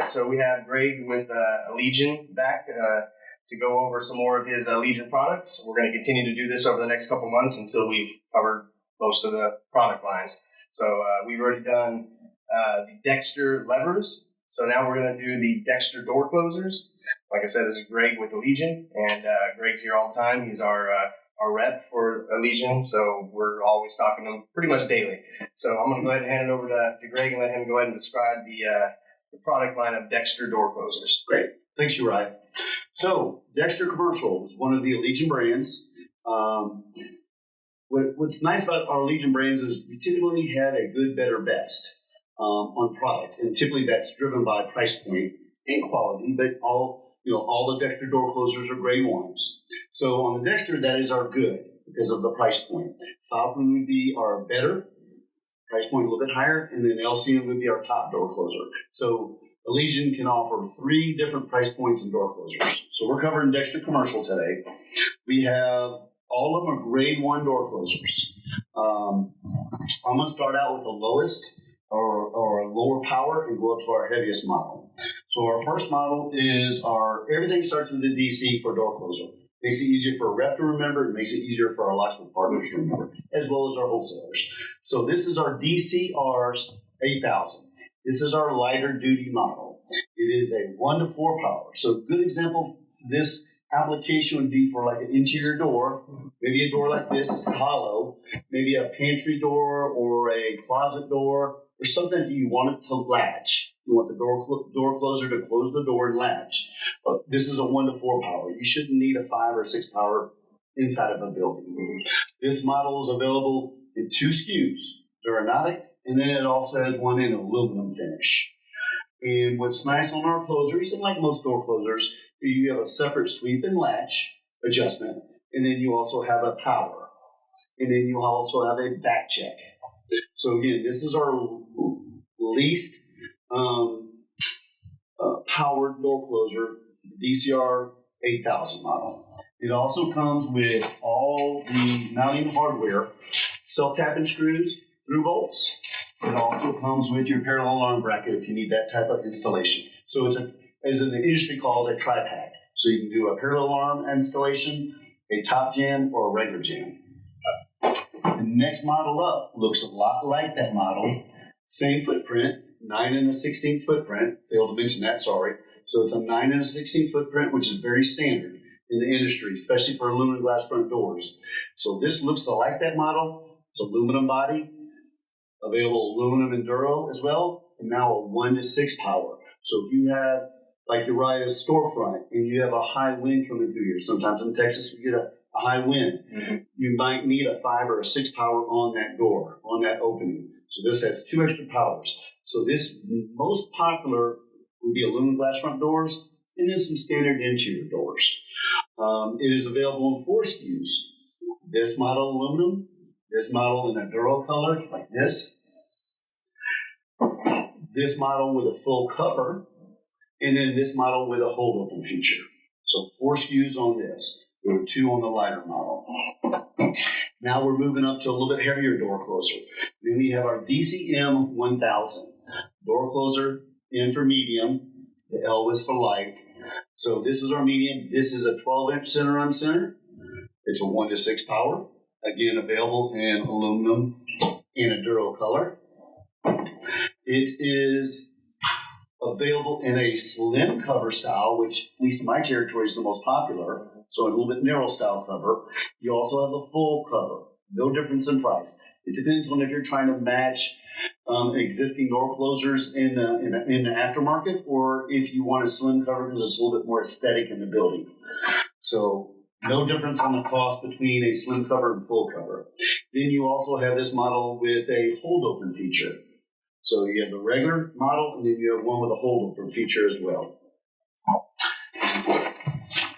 right, so we have Gregg with Allegion back to go over some more of his Allegion products. We're going to continue to do this over the next couple months until we've covered most of the product lines. So we've already done the Dexter levers. So now we're going to do the Dexter door closers. Like I said, this is Gregg with Allegion, and Gregg's here all the time. He's our rep for Allegion, so we're always talking to him pretty much daily. So I'm going to go ahead and hand it over to Gregg and let him go ahead and describe the product line of Dexter door closers. Great. Thanks, Uri. So Dexter Commercial is one of the Allegion brands. What's nice about our Allegion brands is we typically have a good, better, best on product, and typically that's driven by price point and quality. But all the Dexter door closers are grade ones. So on the Dexter, that is our good because of the price point. Falcon would be our better, price point a little bit higher, and then LCN would be our top door closer. So Allegion can offer 3 different price points in door closers. So we're covering Dexter Commercial today. We have all of them are grade 1 door closers. I'm going to start out with the lowest or lower power and go up to our heaviest model. So our first model is everything starts with the DC for door closer. Makes it easier for a rep to remember. It makes it easier for our locksmith partners to remember, as well as our wholesalers. So this is our DCR 8000. This is our lighter duty model. It is a 1 to 4 power. So a good example for this application would be for like an interior door, maybe a door like this, it's hollow, maybe a pantry door or a closet door or something that you want it to latch. You want the door closer to close the door and latch. But this is a 1 to 4 power. You shouldn't need a 5 or 6 power inside of a building. This model is available in 2 SKUs, Duranotic, and then it also has one in aluminum finish. And what's nice on our closers, and like most door closers, you have a separate sweep and latch adjustment, and then you also have a power, and then you also have a back check. So again, this is our least powered door closer, the DCR 8000 model. It also comes with all the mounting hardware, self-tapping screws, through bolts. It also comes with your parallel alarm bracket if you need that type of installation. So it's as the industry calls a tri-pack. So you can do a parallel alarm installation, a top jam, or a regular jam. The next model up looks a lot like that model. Same footprint, 9 1/16 footprint. Failed to mention that, sorry. So it's a 9 1/16 footprint, which is very standard in the industry, especially for aluminum glass front doors. So this looks like that model. It's aluminum body, available aluminum and duro as well, and now a 1 to 6 power. So if you have, like Uriah's storefront, and you have a high wind coming through here, sometimes in Texas we get a high wind, you might need a 5 or a 6 power on that door, on that opening. So this has 2 extra powers. So this most popular would be aluminum glass front doors, and then some standard interior doors. It is available in 4 SKUs. This model aluminum, this model in a duro color like this model with a full cover, and then this model with a hold open feature. So 4 SKUs on this. There were 2 on the lighter model. Now we're moving up to a little bit heavier door closer. Then we have our DCM 1000. Door closer, M for medium, the L is for light. So this is our medium. This is a 12-inch center on center. It's a 1 to 6 power. Again, available in aluminum in a duro color. It is available in a slim cover style, which, at least in my territory, is the most popular. So a little bit narrow style cover. You also have a full cover. No difference in price. It depends on if you're trying to match existing door closers in the aftermarket, or if you want a slim cover because it's a little bit more aesthetic in the building. So no difference on the cost between a slim cover and full cover. Then you also have this model with a hold open feature. So you have the regular model, and then you have one with a hold open feature as well.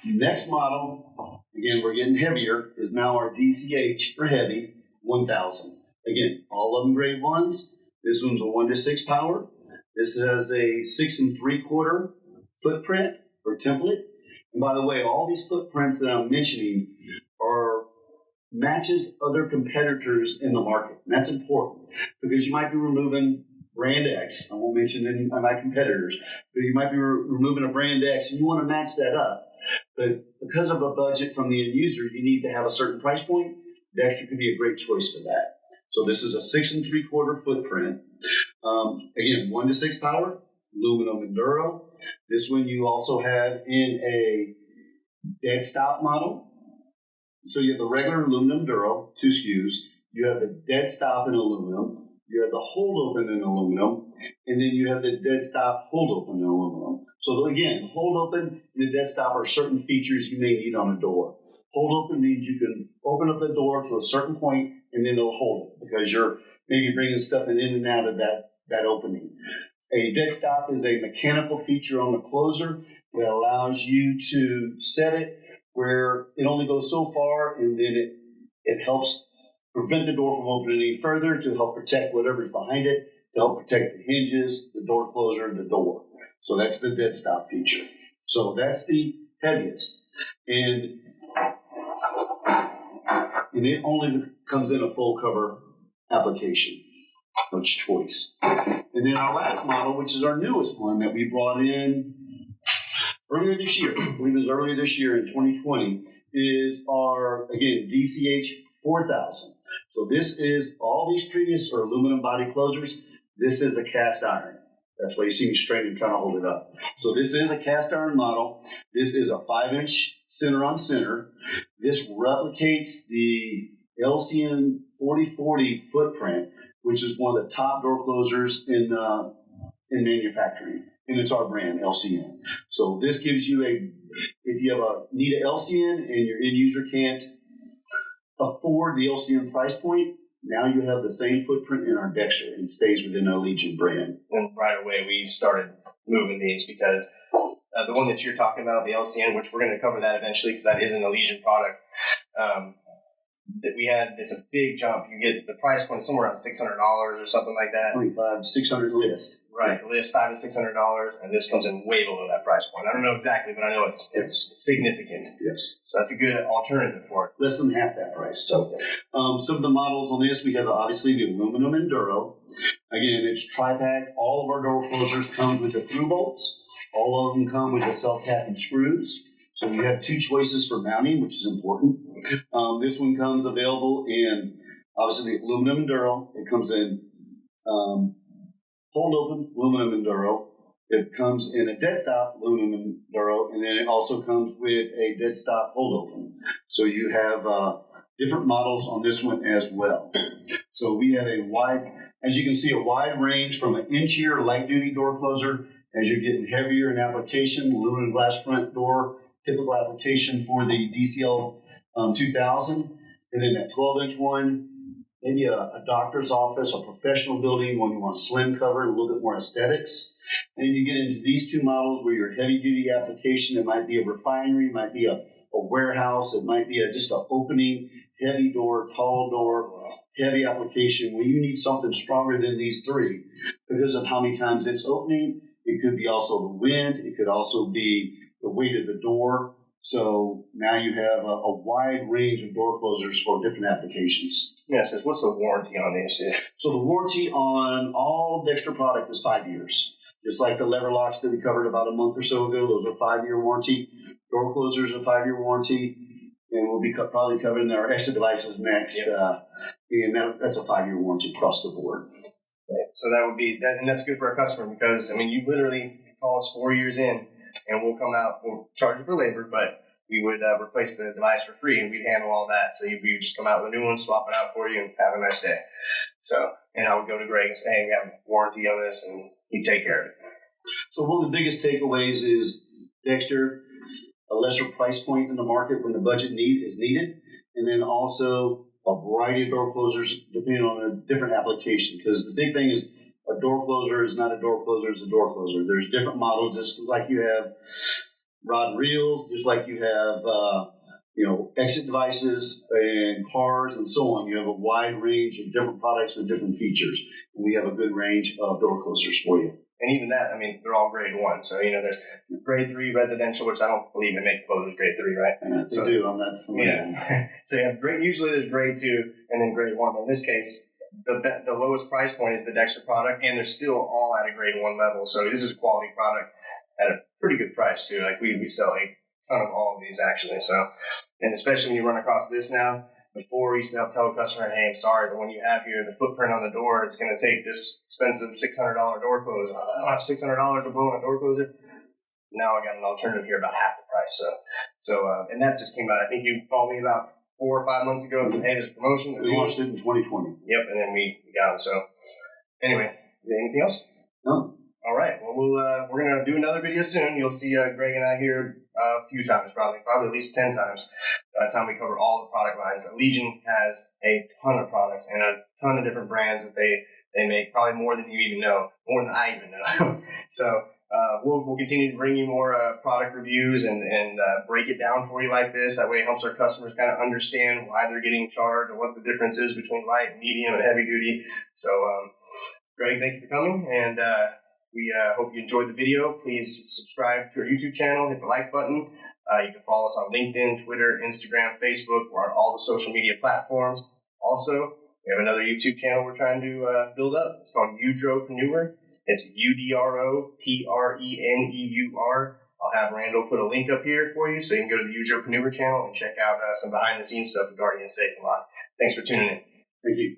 Next model, again, we're getting heavier, is now our DCH, or heavy, 1000. Again, all of them grade 1s. This one's a 1 to 6 power. This has a 6 3/4 footprint or template. And by the way, all these footprints that I'm mentioning are matches other competitors in the market. And that's important because you might be removing brand X. I won't mention any of my competitors, but you might be removing a brand X and you want to match that up. But because of a budget from the end user, you need to have a certain price point. Dexter could be a great choice for that. So this is a 6 3/4 footprint. Again, 1 to 6 power, aluminum enduro. This one you also have in a dead stop model. So you have the regular aluminum enduro, 2 SKUs. You have the dead stop in aluminum. You have the hold open in aluminum, and then you have the dead stop hold open in aluminum. So again, hold open and the dead stop are certain features you may need on a door. Hold open means you can open up the door to a certain point and then it'll hold it because you're maybe bringing stuff in and out of that opening. A dead stop is a mechanical feature on the closer that allows you to set it where it only goes so far, and then it helps prevent the door from opening any further to help protect whatever's behind it, to help protect the hinges, the door closer, the door. So that's the dead stop feature. So that's the heaviest. And it only comes in a full cover application, much choice. And then our last model, which is our newest one that we brought in earlier this year, I believe it was earlier this year in 2020, is our, again, DCH 4000. So this is, all these previous are aluminum body closers. This is a cast iron. That's why you see me straining trying to hold it up. So this is a cast iron model. This is a 5-inch center on center. This replicates the LCN 4040 footprint, which is one of the top door closers in manufacturing. And it's our brand, LCN. So this gives you if you need an LCN and your end user can't afford the LCN price point, now you have the same footprint in our Dexter and stays within our Allegion brand. And right away we started moving these because the one that you're talking about, the LCN, which we're going to cover that eventually because that is an Allegion product, that we had, it's a big jump. You get the price point somewhere around $600 or something like that. $500 to $600 list. Right, list $500 to $600, and this comes in way below that price point. I don't know exactly, but I know it's significant. Yes. So that's a good alternative for it. Less than half that price. So some of the models on this, we have obviously the aluminum enduro. Again, it's tri-pack. All of our door closers comes with the through bolts. All of them come with the self-tapping screws. So we have 2 choices for mounting, which is important. This one comes available in, obviously, the aluminum enduro. It comes in hold open aluminum enduro. It comes in a dead stop aluminum enduro, and then it also comes with a dead stop hold open. So you have different models on this one as well. So we have a wide range from an interior light duty door closer as you're getting heavier in application, aluminum glass front door, typical application for the DCL 2000, and then that 12-inch one. Maybe a doctor's office, a professional building when you want slim cover and a little bit more aesthetics. And you get into these 2 models where your heavy-duty application, it might be a refinery, it might be a warehouse, it might be just an opening, heavy door, tall door, heavy application where you need something stronger than these 3 because of how many times it's opening. It could be also the wind. It could also be the weight of the door. So now you have a wide range of door closers for different applications. Yes, what's the warranty on these? So the warranty on all Dexter product is 5 years. Just like the lever locks that we covered about a month or so ago, those are 5-year warranty. Door closers are 5-year warranty. And we'll be probably covering our extra devices next. Yep. And that's a 5-year warranty across the board. Right. So that would be, and that's good for our customer because, I mean, you literally call us 4 years in, and we'll come out, we'll charge you for labor, but we would replace the device for free, and we'd handle all that. So we would just come out with a new one, swap it out for you, and have a nice day. So, and I would go to Greg and say, hey, we have a warranty on this, and he'd take care of it. So one of the biggest takeaways is Dexter, a lesser price point in the market when the budget is needed, and then also a variety of door closers depending on a different application. Because the big thing is a door closer is not a door closer, it's a door closer. There's different models, just like you have rod and reels, just like you have exit devices and cars and so on. You have a wide range of different products with different features. And we have a good range of door closers for you. And even that, I mean, they're all grade 1. So, there's grade 3 residential, which I don't believe they make closers grade 3, right? They do. I'm not familiar. Yeah. So you have usually there's grade 2 and then grade 1. But in this case, the lowest price point is the Dexter product, and they're still all at a grade 1 level. So this is a quality product at a pretty good price too. Like we sell a ton of all of these actually. So, and especially when you run across this now. Before we used to tell a customer, hey, I'm sorry, but when you have here the footprint on the door, it's going to take this expensive $600 door closer. I don't have $600 to blow on a door closer. Now I got an alternative here about half the price. And that just came out. I think you called me about 4 or 5 months ago and said, hey, there's a promotion. We launched it in 2020. Yep, and then we got them. So anyway, is there anything else? No. All right. Well, we're going to do another video soon. You'll see Greg and I here a few times, probably at least 10 times by the time we cover all the product lines. Allegion has a ton of products and a ton of different brands that they make, probably more than you even know, more than I even know. So we'll continue to bring you more product reviews and break it down for you like this. That way it helps our customers kind of understand why they're getting charged and what the difference is between light, medium, and heavy duty. So, Greg, thank you for coming, and we hope you enjoyed the video. Please subscribe to our YouTube channel, hit the like button. You can follow us on LinkedIn, Twitter, Instagram, Facebook. We're on all the social media platforms. Also, we have another YouTube channel we're trying to build up. It's called Udropreneur. It's UDROPRENEUR. I'll have Randall put a link up here for you so you can go to the Udropreneur channel and check out some behind-the-scenes stuff regarding Safe and Lock. Thanks for tuning in. Thank you.